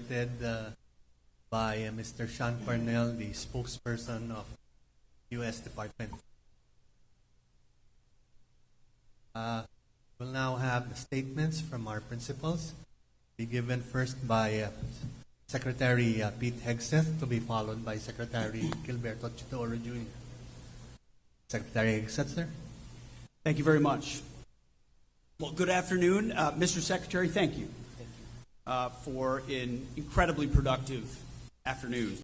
presented by Mr. Sean Cornell, the spokesperson of U.S. Department. We'll now have the statements from our principals, be given first by Secretary Pete Hegseth, to be followed by Secretary Gilberto Chidoro Jr. Secretary Hegseth, sir. Thank you very much. Well, good afternoon. Mr. Secretary, thank you for an incredibly productive afternoon.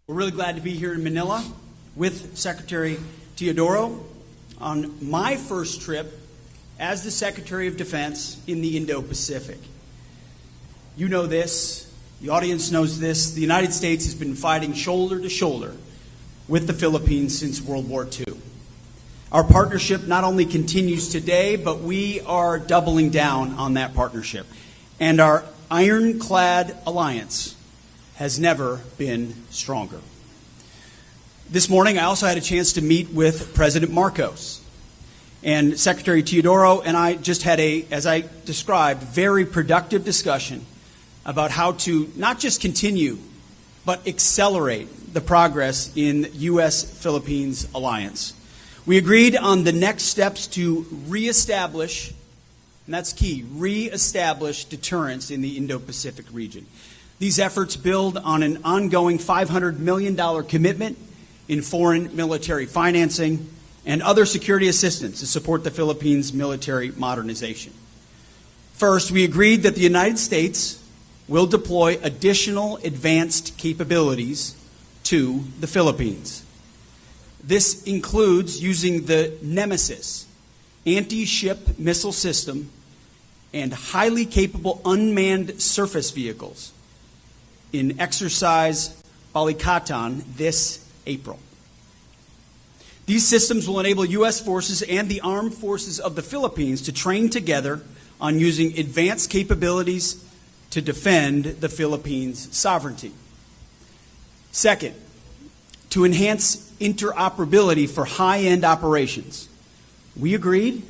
We're really glad to be here in Manila with Secretary Teodoro on my first trip as the Secretary of Defense in the Indo-Pacific. You know this, the audience knows this, the United States has been fighting shoulder to shoulder with the Philippines since World War II. Our partnership not only continues today, but we are doubling down on that partnership. And our ironclad alliance has never been stronger. This morning, I also had a chance to meet with President Marcos. And Secretary Teodoro and I just had as I described, very productive discussion about how to not just continue, but accelerate the progress in U.S.-Philippines alliance. We agreed on the next steps to reestablish, and that's key, reestablish deterrence in the Indo-Pacific region. These efforts build on an ongoing $500 million commitment in foreign military financing and other security assistance to support the Philippines' military modernization. First, we agreed that the United States will deploy additional advanced capabilities to the Philippines. This includes using the Nemesis anti-ship missile system and highly capable unmanned surface vehicles in exercise Balikatan this April. These systems will enable U.S. forces and the armed forces of the Philippines to train together on using advanced capabilities to defend the Philippines' sovereignty. Second, to enhance interoperability for high-end operations, we agreed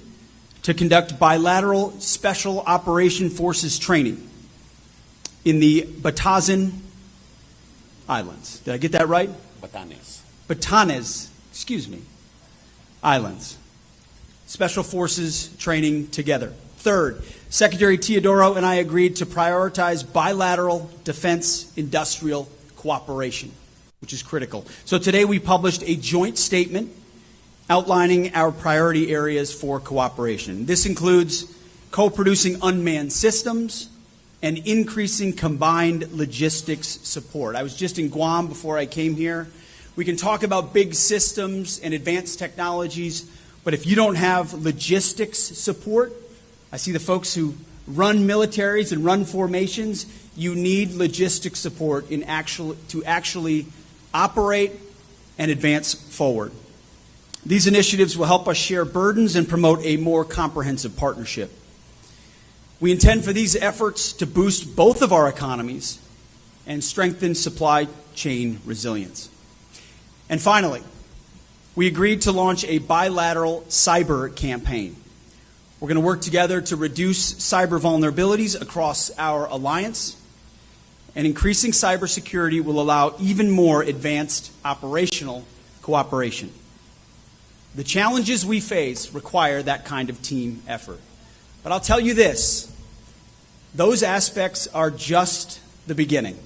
to conduct bilateral Special Operation Forces training in the Batanes Islands. Did I get that right? Batanes, Islands. Special Forces training together. Third, Secretary Teodoro and I agreed to prioritize bilateral defense industrial cooperation, which is critical. So today we published a joint statement outlining our priority areas for cooperation. This includes co-producing unmanned systems and increasing combined logistics support. I was just in Guam before I came here. We can talk about big systems and advanced technologies, but if you don't have logistics support, I see the folks who run militaries and run formations, you need logistics support to actually operate and advance forward. These initiatives will help us share burdens and promote a more comprehensive partnership. We intend for these efforts to boost both of our economies and strengthen supply chain resilience. And finally, we agreed to launch a bilateral cyber campaign. We're going to work together to reduce cyber vulnerabilities across our alliance, and increasing cybersecurity will allow even more advanced operational cooperation. The challenges we face require that kind of team effort. But I'll tell you this, those aspects are just the beginning.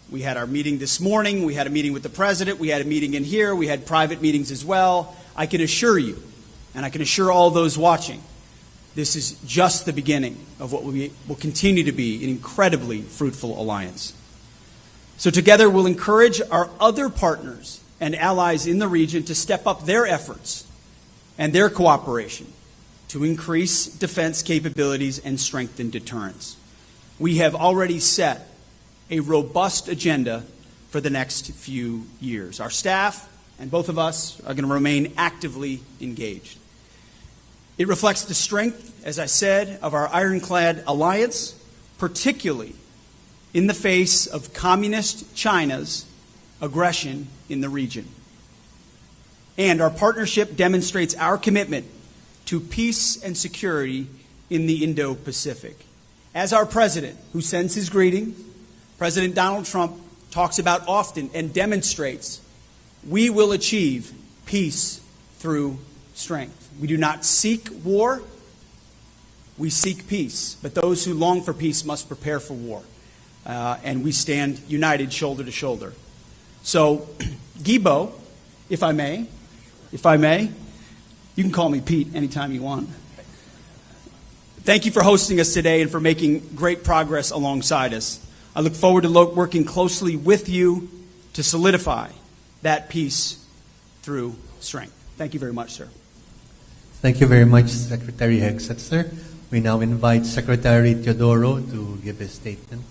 We had our meeting this morning, we had a meeting with the President, we had a meeting in here, we had private meetings as well. I can assure you, and I can assure all those watching, this is just the beginning of what will continue to be an incredibly fruitful alliance. So together we'll encourage our other partners and allies in the region to step up their efforts and their cooperation to increase defense capabilities and strengthen deterrence. We have already set a robust agenda for the next few years. Our staff and both of us are going to remain actively engaged. It reflects the strength, as I said, of our ironclad alliance, particularly in the face of communist China's aggression in the region. And our partnership demonstrates our commitment to peace and security in the Indo-Pacific. As our President, who sends his greetings, President Donald Trump talks about often and demonstrates we will achieve peace through strength. We do not seek war, we seek peace. But those who long for peace must prepare for war. And we stand united shoulder to shoulder. So, Guibo, if I may, you can call me Pete anytime you want. Thank you for hosting us today and for making great progress alongside us. I look forward to working closely with you to solidify that peace through strength. Thank you very much, sir. Thank you very much, Secretary Hegseth, sir. We now invite Secretary Teodoro to give his statement.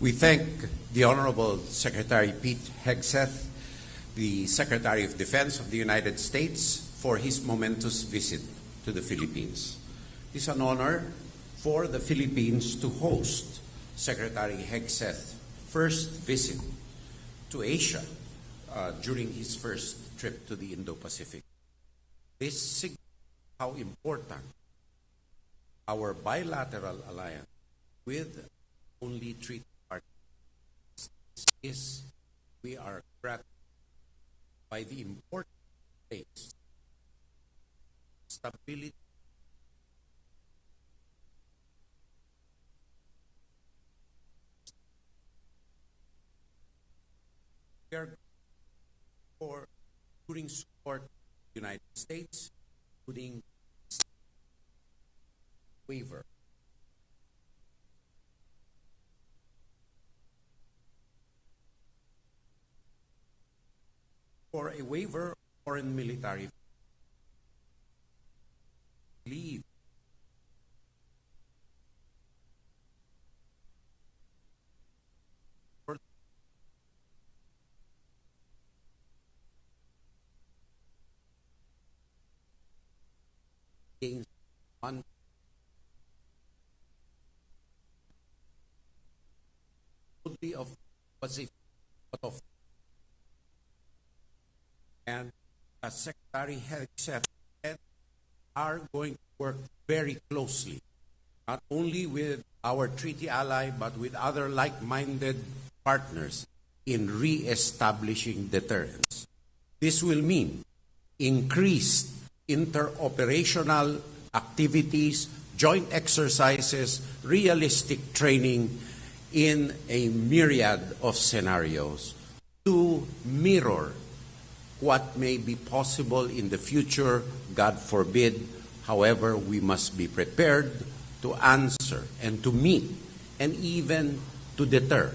We thank the Honorable Secretary Pete Hegseth, the Secretary of Defense of the United States, for his momentous visit to the Philippines. It is an honor for the Philippines to host Secretary Hegseth's first visit to Asia during his first trip to the Indo-Pacific. This signifies how important our bilateral alliance with only treaty partners is. We are gratified by the important place, stability, we are for including support the United States, including waiver. For a waiver of foreign military leave against one only of Pacific of and as Secretary Hegseth said, are going to work very closely, not only with our treaty ally, but with other like-minded partners in re-establishing deterrence. This will mean increased interoperational activities, joint exercises, realistic training in a myriad of scenarios to mirror what may be possible in the future, God forbid. However, we must be prepared to answer and to meet and even to deter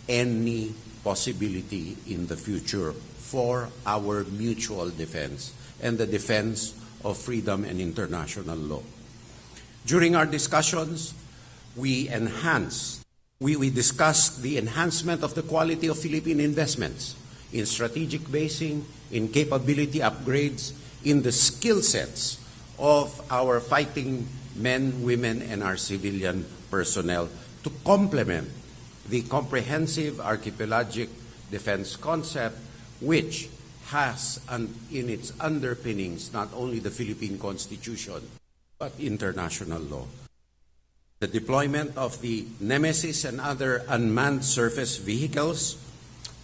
any possibility in the future for our mutual defense and the defense of freedom and international law. During our discussions, we discussed the enhancement of the quality of Philippine investments in strategic basing, in capability upgrades, in the skill sets of our fighting men, women, and our civilian personnel to complement the comprehensive archipelagic defense concept, which has in its underpinnings not only the Philippine Constitution, but international law. The deployment of the Nemesis and other unmanned surface vehicles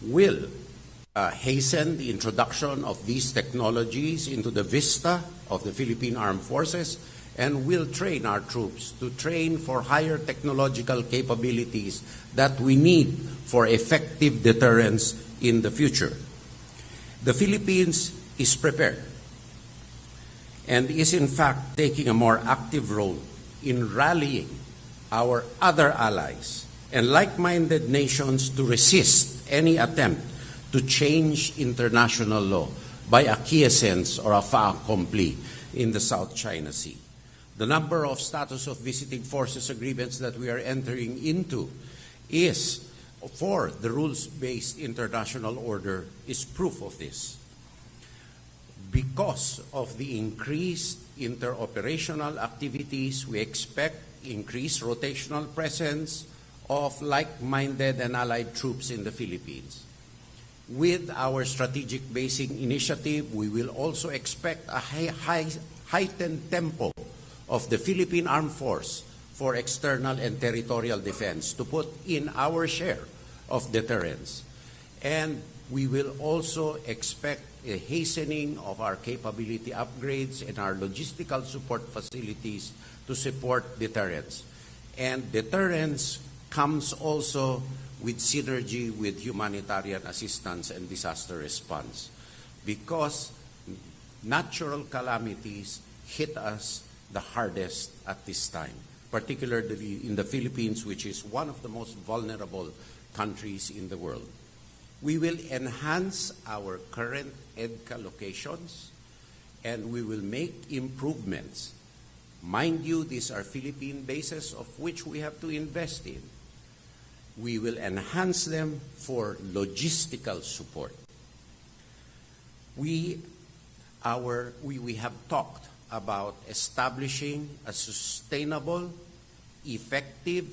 will hasten the introduction of these technologies into the vista of the Philippine Armed Forces and will train our troops to train for higher technological capabilities that we need for effective deterrence in the future. The Philippines is prepared and is in fact taking a more active role in rallying our other allies and like-minded nations to resist any attempt to change international law by acquiescence or a fait accompli in the South China Sea. The number of status of visiting forces agreements that we are entering into is for the rules-based international order is proof of this. Because of the increased interoperational activities, we expect increased rotational presence of like-minded and allied troops in the Philippines. With our strategic basing initiative, we will also expect a heightened tempo of the Philippine Armed for external and territorial defense to put in our share of deterrence. And we will also expect a hastening of our capability upgrades and our logistical support facilities to support deterrence. And deterrence comes also with synergy with humanitarian assistance and disaster response, because natural calamities hit us the hardest at this time, particularly in the Philippines, which is one of the most vulnerable countries in the world. We will enhance our current EDCA locations, and we will make improvements. Mind you, these are Philippine bases of which we have to invest in. We will enhance them for logistical support. We have talked about establishing a sustainable, effective,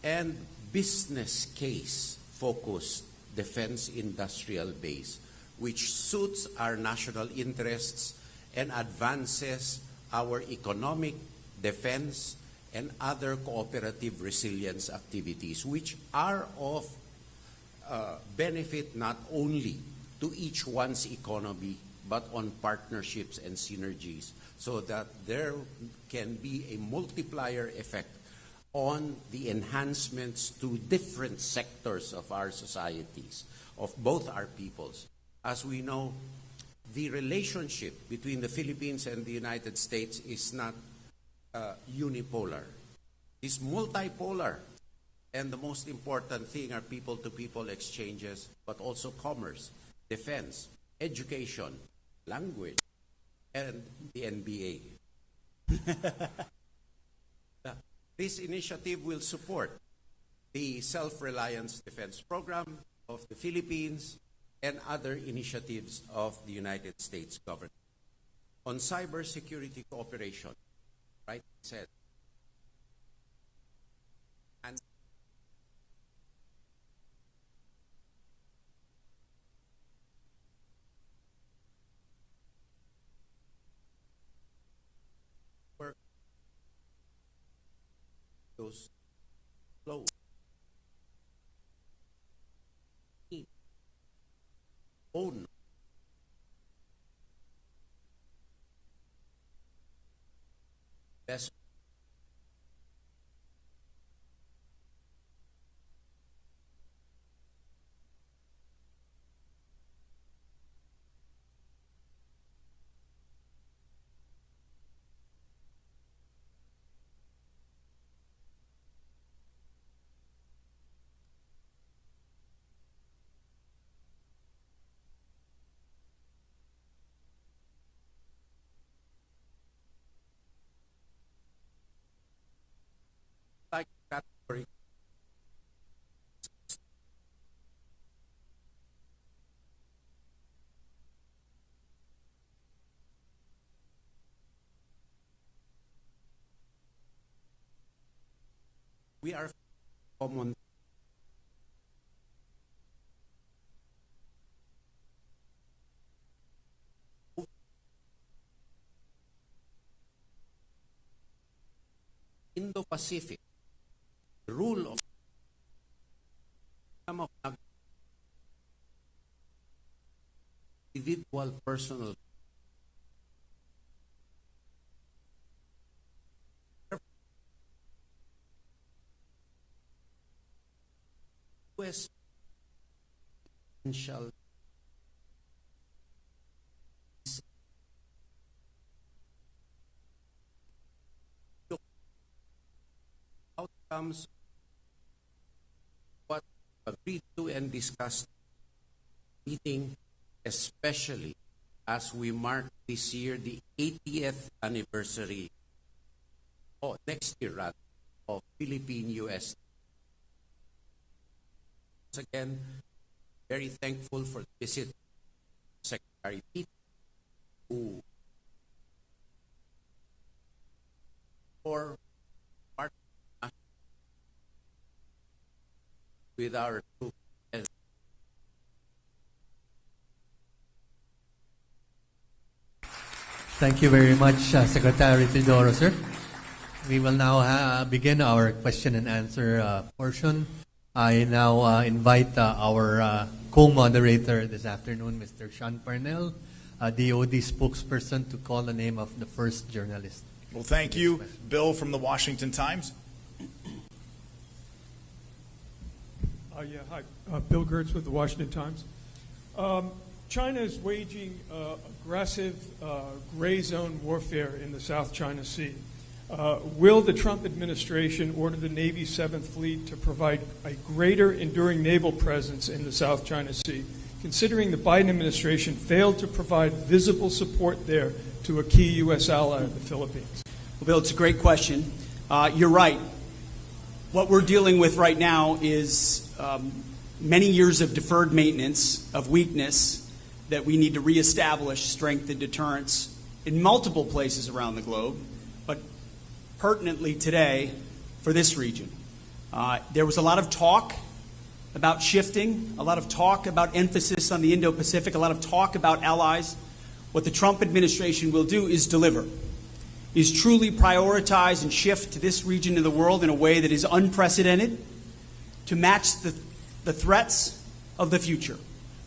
and business case-focused defense industrial base, which suits our national interests and advances our economic, defense, and other cooperative resilience activities, which are of benefit not only to each one's economy, but on partnerships and synergies, so that there can be a multiplier effect on the enhancements to different sectors of our societies, of both our peoples. As we know, the relationship between the Philippines and the United States is not unipolar. It's multipolar. And the most important thing are people-to-people exchanges, but also commerce, defense, education, language, and the NBA. This initiative will support the Self-Reliance Defense Program of the Philippines and other initiatives of the United States government. On cybersecurity cooperation, right, said, and those flows. Own best like category. We are common Indo-Pacific. The rule of some of individual personal US potential outcomes what agreed to and discussed meeting, especially as we mark this year the 80th anniversary, next year rather, of Philippine-US. Once again, very thankful for the visit of Secretary Pete, who for part with our troops. Thank you very much, Secretary Teodoro, sir. We will now begin our question and answer portion. I now invite our co-moderator this afternoon, Mr. Sean Parnell, DOD spokesperson, to call the name of the first journalist. Well, thank you, Bill from the Washington Times. Hi. Bill Gertz with the Washington Times. China is waging aggressive gray zone warfare in the South China Sea. Will the Trump administration order the Navy's 7th Fleet to provide a greater enduring naval presence in the South China Sea, considering the Biden administration failed to provide visible support there to a key U.S. ally of the Philippines? Well, Bill, it's a great question. You're right. What we're dealing with right now is many years of deferred maintenance, of weakness, that we need to reestablish strength and deterrence in multiple places around the globe, but pertinently today for this region. There was a lot of talk about shifting, a lot of talk about emphasis on the Indo-Pacific, a lot of talk about allies. What the Trump administration will do is deliver, is truly prioritize and shift to this region of the world in a way that is unprecedented to match the threats of the future,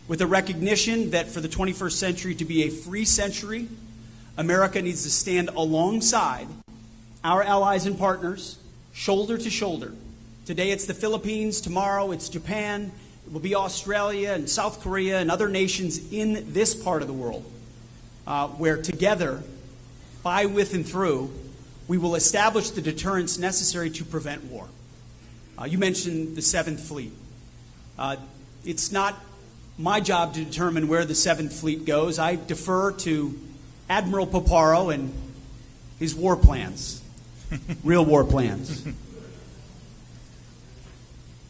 with a recognition that for the 21st century to be a free century, America needs to stand alongside our allies and partners, shoulder to shoulder. Today it's the Philippines, tomorrow it's Japan, it will be Australia and South Korea and other nations in this part of the world, where together, by, with, and through, we will establish the deterrence necessary to prevent war. You mentioned the 7th Fleet. It's not my job to determine where the 7th Fleet goes. I defer to Admiral Paparo and his war plans, real war plans.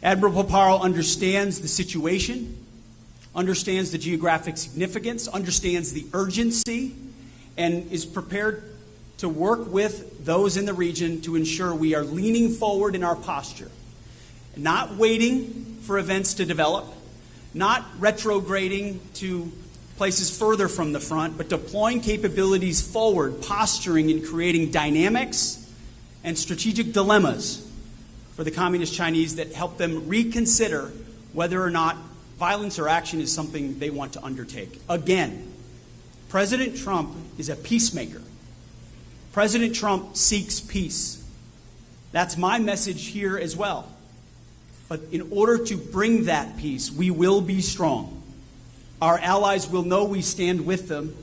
Admiral Paparo understands the situation, understands the geographic significance, understands the urgency, and is prepared to work with those in the region to ensure we are leaning forward in our posture, not waiting for events to develop, not retrograding to places further from the front, but deploying capabilities forward, posturing and creating dynamics and strategic dilemmas for the Communist Chinese that help them reconsider whether or not violence or action is something they want to undertake. Again, President Trump is a peacemaker. President Trump seeks peace. That's my message here as well. But in order to bring that peace, we will be strong. Our allies will know we stand with them.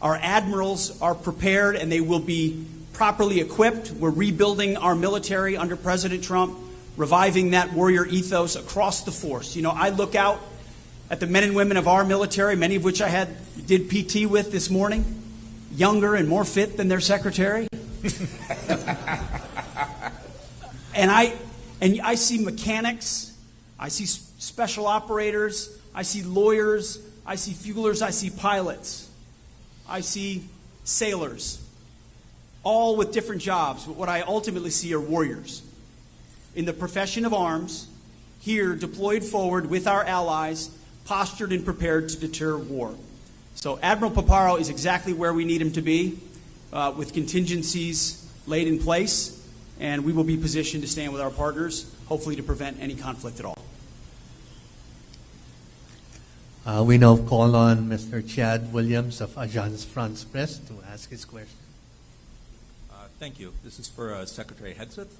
Our admirals are prepared and they will be properly equipped. We're rebuilding our military under President Trump, reviving that warrior ethos across the force. You know, I look out at the men and women of our military, many of which I did PT with this morning, younger and more fit than their secretary. And I see mechanics, I see special operators, I see lawyers, I see fuelers, I see pilots, I see sailors, all with different jobs. But what I ultimately see are warriors in the profession of arms, here deployed forward with our allies, postured and prepared to deter war. So Admiral Paparo is exactly where we need him to be, with contingencies laid in place, and we will be positioned to stand with our partners, hopefully to prevent any conflict at all. We now call on Mr. Chad Williams of Agence France Presse to ask his question. Thank you. This is for Secretary Hegseth.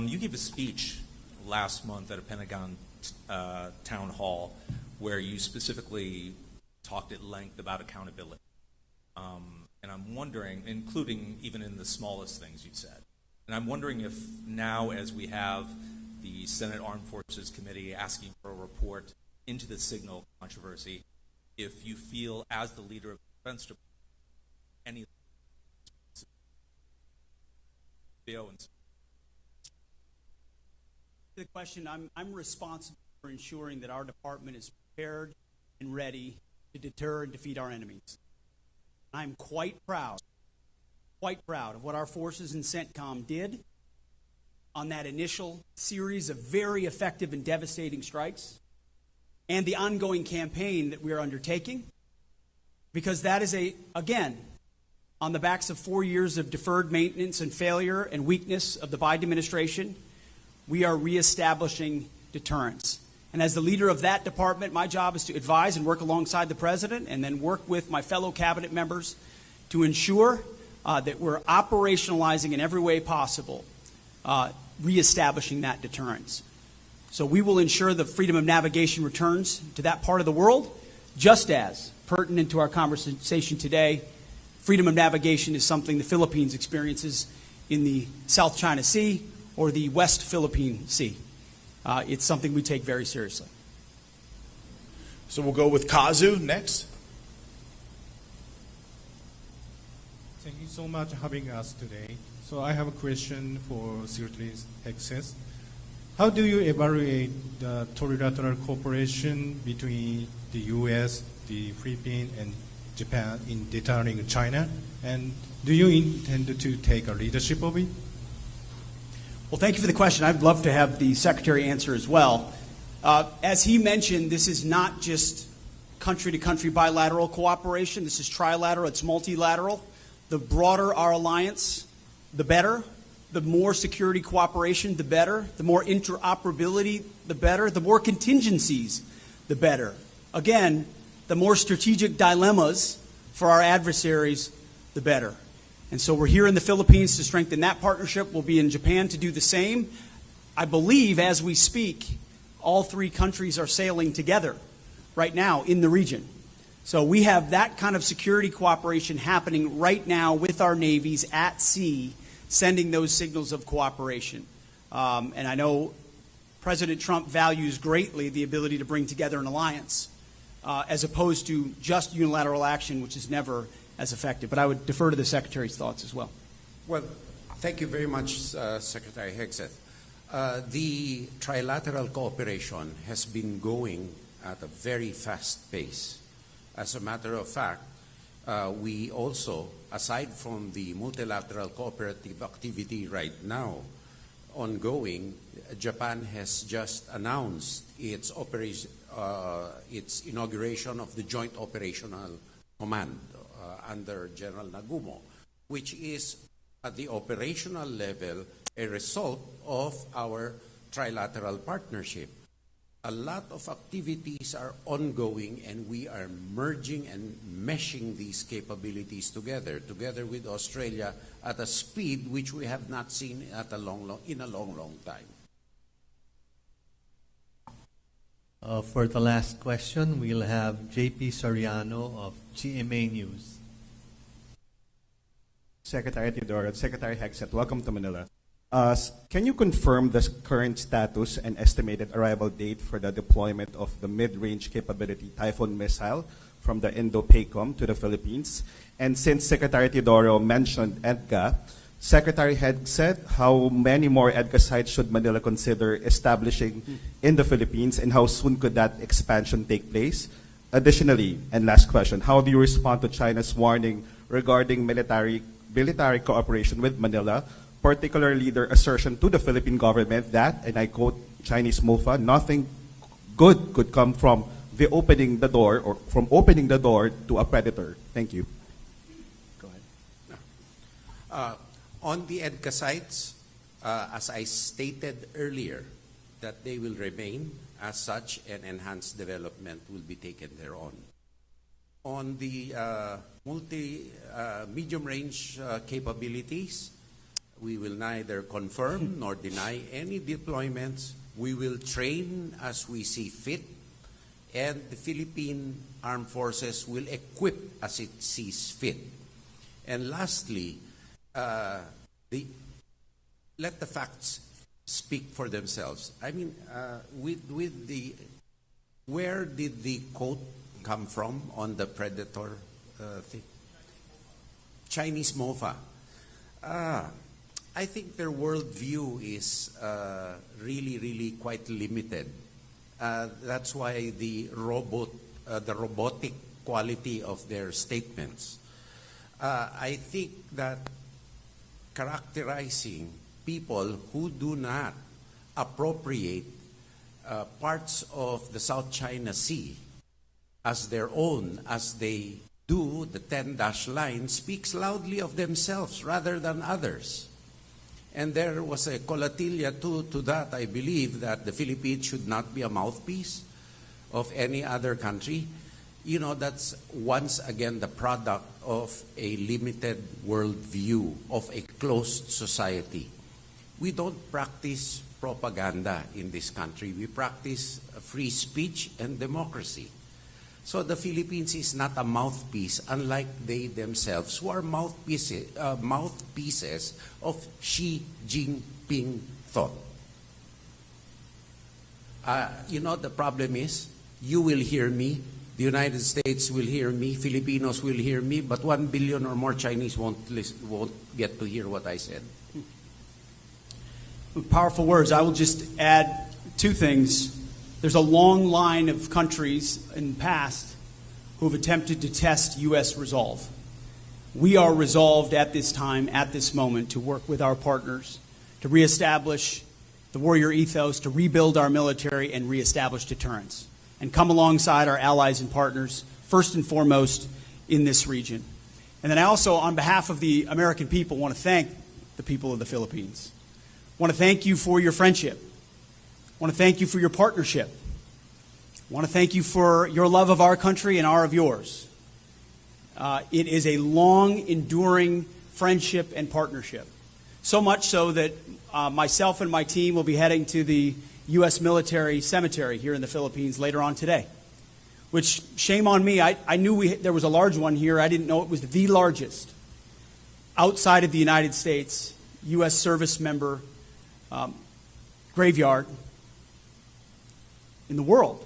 You gave a speech last month at a Pentagon town hall where you specifically talked at length about accountability. And I'm wondering, including even in the smallest things you said, and I'm wondering if now, as we have the Senate Armed Forces Committee asking for a report into the signal controversy, if you feel, as the leader of the Defense Department, any The question, I'm responsible for ensuring that our department is prepared and ready to deter and defeat our enemies. I'm quite proud of what our forces in CENTCOM did on that initial series of very effective and devastating strikes, and the ongoing campaign that we are undertaking, because that is, again, On the backs of 4 years of deferred maintenance and failure and weakness of the Biden administration, we are reestablishing deterrence. And as the leader of that department, my job is to advise and work alongside the president and then work with my fellow cabinet members to ensure that we're operationalizing in every way possible, reestablishing that deterrence. So we will ensure the freedom of navigation returns to that part of the world, just as, pertinent to our conversation today, freedom of navigation is something the Philippines experiences in the South China Sea or the West Philippine Sea. It's something we take very seriously. So we'll go with Kazu next. Thank you so much for having us today. So I have a question for Secretary Hexes. How do you evaluate the trilateral cooperation between the U.S., the Philippines, and Japan in deterring China? And do you intend to take a leadership of it? Well, thank you for the question. I'd love to have the Secretary answer as well. As he mentioned, this is not just country-to-country bilateral cooperation. This is trilateral. It's multilateral. The broader our alliance, the better. The more security cooperation, the better. The more interoperability, the better. The more contingencies, the better. Again, the more strategic dilemmas for our adversaries, the better. And so we're here in the Philippines to strengthen that partnership. We'll be in Japan to do the same. I believe as we speak, all three countries are sailing together right now in the region. So we have that kind of security cooperation happening right now with our navies at sea, sending those signals of cooperation. And I know President Trump values greatly the ability to bring together an alliance as opposed to just unilateral action, which is never as effective. But I would defer to the Secretary's thoughts as well. Well, thank you very much, Secretary Hexeth. The trilateral cooperation has been going at a very fast pace. As a matter of fact, we also, aside from the multilateral cooperative activity right now ongoing, Japan has just announced its inauguration of the Joint Operational Command under General Nagumo, which is at the operational level a result of our trilateral partnership. A lot of activities are ongoing, and we are merging and meshing these capabilities together with Australia at a speed which we have not seen in a long time. For the last question, we'll have JP Soriano of GMA News. Secretary Teodoro and Secretary Hexet, welcome to Manila. Can you confirm the current status and estimated arrival date for the deployment of the mid-range capability Typhoon missile from the Indo-PACOM to the Philippines? And since Secretary Teodoro mentioned EDCA, Secretary Hexet, how many more EDCA sites should Manila consider establishing in the Philippines, and how soon could that expansion take place? Additionally, and last question, how do you respond to China's warning regarding military cooperation with Manila, particularly their assertion to the Philippine government that, and I quote Chinese MOFA, nothing good could come from opening the door to a predator? Thank you. Go ahead. On the EDCA sites, as I stated earlier, that they will remain as such, and enhanced development will be taken thereon. On the medium-range capabilities, we will neither confirm nor deny any deployments. We will train as we see fit, and the Philippine Armed Forces will equip as it sees fit. And lastly, let the facts speak for themselves. I mean, where did the quote come from on the predator thing? Chinese MOFA. I think their worldview is really quite limited. That's why the robotic quality of their statements. I think that characterizing people who do not appropriate parts of the South China Sea as their own, as they do, the 10-dash line, speaks loudly of themselves rather than others. And there was a collatilla to that, I believe, that the Philippines should not be a mouthpiece of any other country. You know, that's once again the product of a limited worldview, of a closed society. We don't practice propaganda in this country. We practice free speech and democracy. So the Philippines is not a mouthpiece, unlike they themselves, who are mouthpieces of Xi Jinping thought. You know, the problem is, you will hear me, the United States will hear me, Filipinos will hear me, but 1 billion or more Chinese won't get to hear what I said. Powerful words. I will just add two things. There's a long line of countries in the past who have attempted to test U.S. resolve. We are resolved at this time, at this moment, to work with our partners to reestablish the warrior ethos, to rebuild our military and reestablish deterrence, and come alongside our allies and partners, first and foremost, in this region. And then I also, on behalf of the American people, want to thank the people of the Philippines. I want to thank you for your friendship. I want to thank you for your partnership. I want to thank you for your love of our country and our of yours. It is a long, enduring friendship and partnership. So much so that myself and my team will be heading to the U.S. military cemetery here in the Philippines later on today. Which, shame on me, I knew there was a large one here. I didn't know it was the largest outside of the United States U.S. service member graveyard in the world.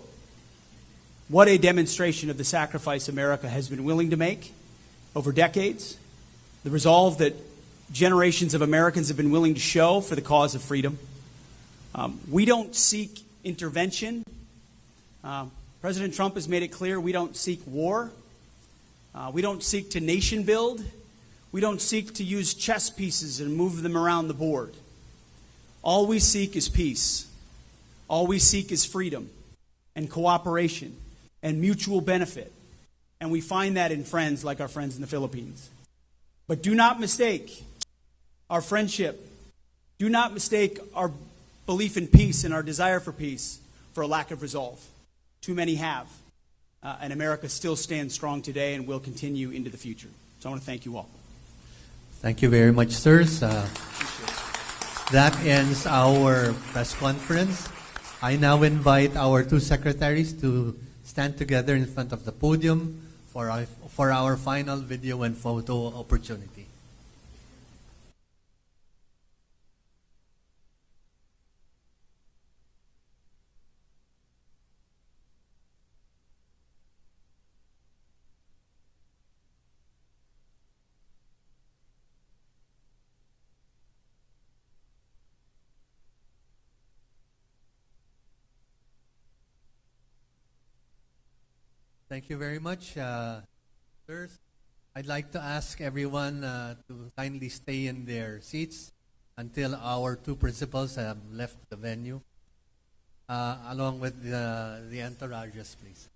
What a demonstration of the sacrifice America has been willing to make over decades, the resolve that generations of Americans have been willing to show for the cause of freedom. We don't seek intervention. President Trump has made it clear we don't seek war. We don't seek to nation build. We don't seek to use chess pieces and move them around the board. All we seek is peace. All we seek is freedom and cooperation and mutual benefit. And we find that in friends like our friends in the Philippines. But do not mistake our friendship. Do not mistake our belief in peace and our desire for peace for a lack of resolve. Too many have. And America still stands strong today and will continue into the future. So I want to thank you all. Thank you very much, sirs. That ends our press conference. I now invite our two secretaries to stand together in front of the podium for our final video and photo opportunity. Thank you very much, sirs. I'd like to ask everyone to kindly stay in their seats until our two principals have left the venue, along with the entourages, please.